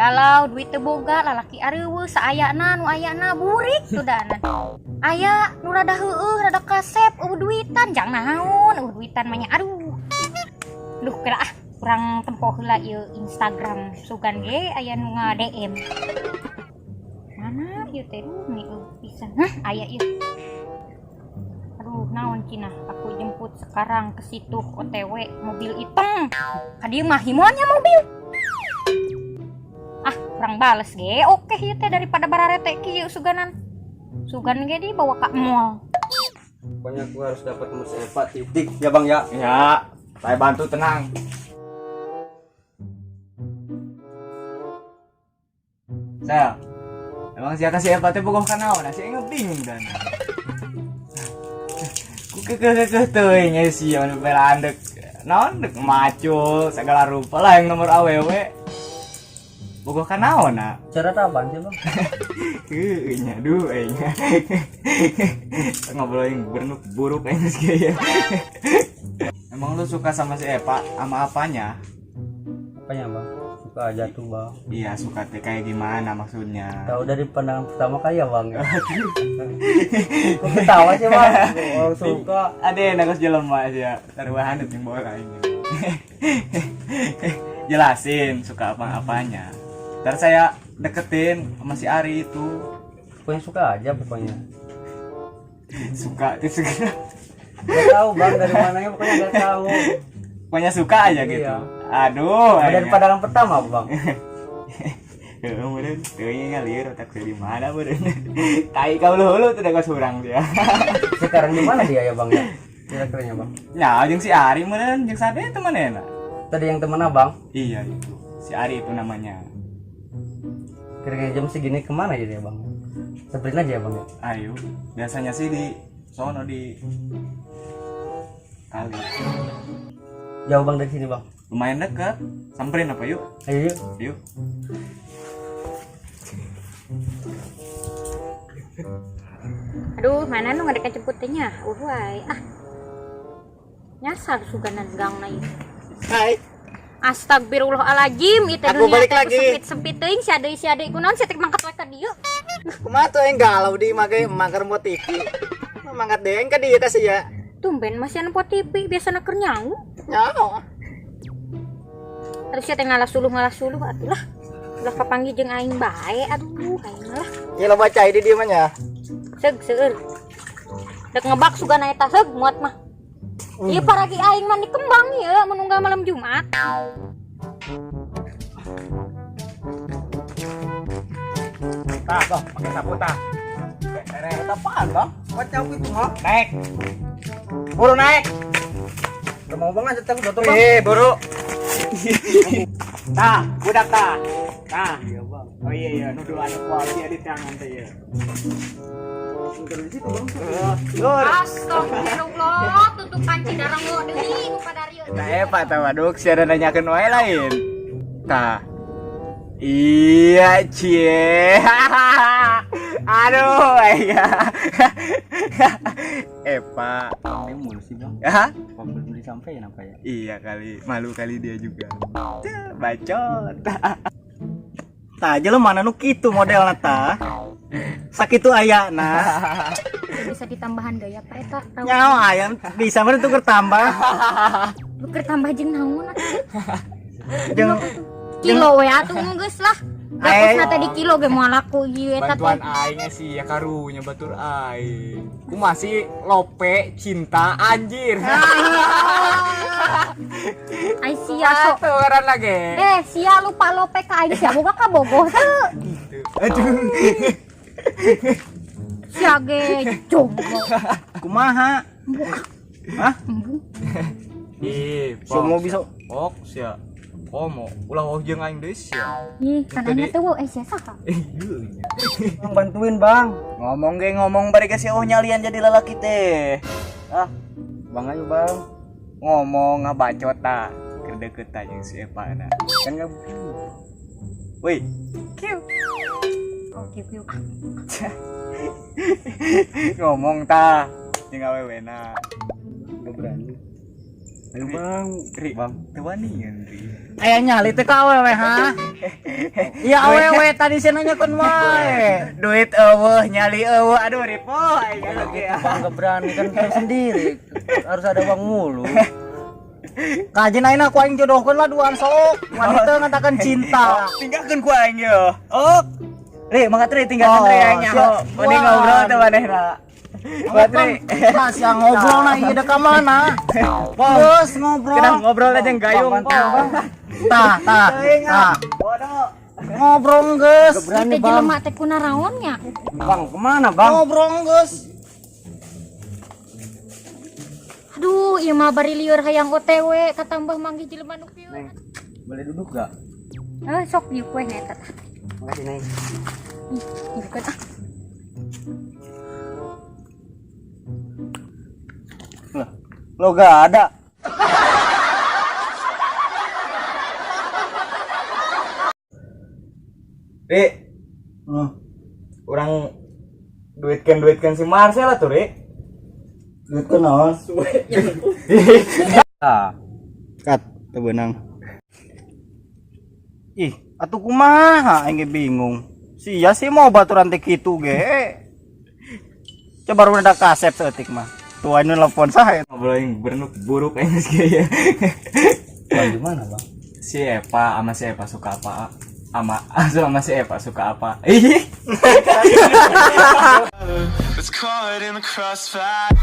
galau duit teu boga lalaki areuweus saayana nu ayana burik sudanan aya nu rada heueuh rada kasep duitan jang naon duitan mah nya aduh kira kurang tempoh heula ieu Instagram sugan ge aya nu nga-DM mana ieu teh nih pisan aya ieu aduh naon cina aku jemput sekarang ke situ OTW mobil hitam kadieu mah himonya mobil kurang bales ge oke ieu teh daripada bararete kieu sugan ge dibawa ka mall pokoknya gua harus dapat nomor si Eva titik ya bang ya. Ya, saya bantu tenang. Saya, emang siapa si Eva teh bogoh kanaon? Si ngebingung dan. Ku kekeh teuing nya si anu belandek. Naon dek macul segala rupa lah yang nomor awewe. Bogoh kanaon na? Cara taban sih bang? Nya duh nya. Ngobrolin buruk aja sih ya. Emang lu suka sama si Eva sama apanya? Apanya bang? Suka aja tuh bang. Iya suka teh kayak gimana maksudnya? Tahu dari pandangan pertama kayak bang ya. Kok ketawa sih bang? Oh, suka. Ada nangis jalan aja. Taruhan itu yang bawa kayaknya. Jelasin suka apa-apanya. Ntar saya deketin sama si Ari itu. Pokoknya suka aja pokoknya. Suka itu segera. Gak tahu bang dari mananya pokoknya gak tahu. Pokoknya suka aja gitu. Iya. Aduh. Dari pandangan pertama bang. Meureun teuing ngalir otak dari mana meureun. Tai kau hulu teh da surang dia. Sekarang di mana dia ya bang ya? Kira-kiranya bang. Nya jeung si Ari meureun jeung sade temanena. Tadi yang temen abang? Iya itu. Si Ari itu namanya. Kira-kira jam segini kemana jadi ya bang? Seberin aja ya bang ya? Ayo, biasanya sih di sono di kali. Jauh bang dari sini bang? Lumayan dekat. Samperin apa yuk? Ayo yuk. Yuk. aduh mana nu ngadek jemput teh nya wae nyasar suganan gang na ieu Hai, astagfirullahaladzim itu Aku balik lagi. sempit teuing si adek kunaon si tek mangkat we ka dieu kumaha tuh yang galau di make mangkar mau TV. Mangkat deh ka dieu teh ya. tumben masih anu po TV biasana keur nyaho Nyaho. terus si teh ngalas suluh atuh lah ulah kapanggih jeung aing bae aduh aing lah Ya lo baca di dieu mah nya. seug seueur dek ngebak sugan eta seug muat mah ieu paragi aing mah dikembang ieu menunggal malam Jumat Tah, bang, pakai sapu tah. Eta apaan bang? Baca itu mah. Naik. Buru naik. Udah mau banget tetep udah tuh bang. Buru. Tah, budak tah. Tah. Iya, Bang. Oh iya, nuduh anu kuali di tangan teh ya. Dari situ bang. Lur. astagfirullah tutupan cidarang lo deui nu padarieu Tah Eva tah waduk, siara nanyakeun wae lain. Tah. Iya, cie. Aduh, iya. Eva. Ini mulu sih bang. Hah? Belum disampaikan apa ya? Iya kali, malu kali dia juga. Bacot. Tah aja lo mana nu kitu modelna tah. Sakitu ayana. bisa ditambahan gaya pak eta Nyawa ayam bisa mah tuker tambah. lu keur tambah jeung naon Jeung kilo we atuh geus lah gapusna teh di kilo ge moal laku ieu eta teh bantuan aingnya sih ya karunya batur aing. Ku masih lope cinta anjir. ai sia sok Tukeran lagi. sia lupa lope ka aing sia boga ka bogoh teu Aduh. sia ge jomblo Kumaha? Hah? Semua bisa. Ok sia. Komo, ulah oh jeung aing deui sia. ih kan anya teh wo sia saha Bang bantuin bang. Ngomong bari ka si oh nyalian jadi lalaki teh. Ah, Bang ayo bang. ngomong ngabacot ta. Keur deukeut ta jeung si Eva na. Kan nggak. Woi, kieu oh kieu ngomong ta jeung awewena. Nggak berani. Ayo bang, Bang, tewanian Ri. Aya nyali teh ka awewe ha. Iya awewe tadi cenanya kun wae. Duit eueuh nyali eueuh aduh Ripo aya lagi. bang gak berani kan sendiri. Harus ada bang mulu. Kajen ayeuna ku aing jodohkeun lah duaan sok. Wanita ngatakan cinta. Tinggalkeun ku aing yo. Oh. Ri, mangga Tri tinggalkeun Tri aing nya. siap. Mending Wah. ngobrol teh manehna. Buat Tri. Mas yang ngobrol nah ieu da ka mana? Terus ngobrol. Kita ngobrol aja yang gayung. Tah. Bodoh. Ngobrol geus. Gak berani Kita bang. jelema teh kunaraonnya. Bang kemana bang? Ngobrol geus. Aduh, ieu mah bari lieur hayang OTW katambah manggih jelema nu pieu. Neng, boleh duduk gak? Sok ieu kue eta. Makasih Neng. Ieu kan ah. Lo gak ada. Ri, orang duitkan si Marcel lah tuh Ri. Duit ke naon? Ah, Kat, teu beunang. Ih, atuh kumaha aing ge bingung. Sia sih mau baturan teh kitu ge. Coba baru ada kasep seetik mah. Tuh anu nelpon saha ngobrol yang buruk aing geus ge. bang gimana bang? Si Eva sama si Eva suka apa? Sama si Eva suka apa? Ih. It's caught in the crossfire.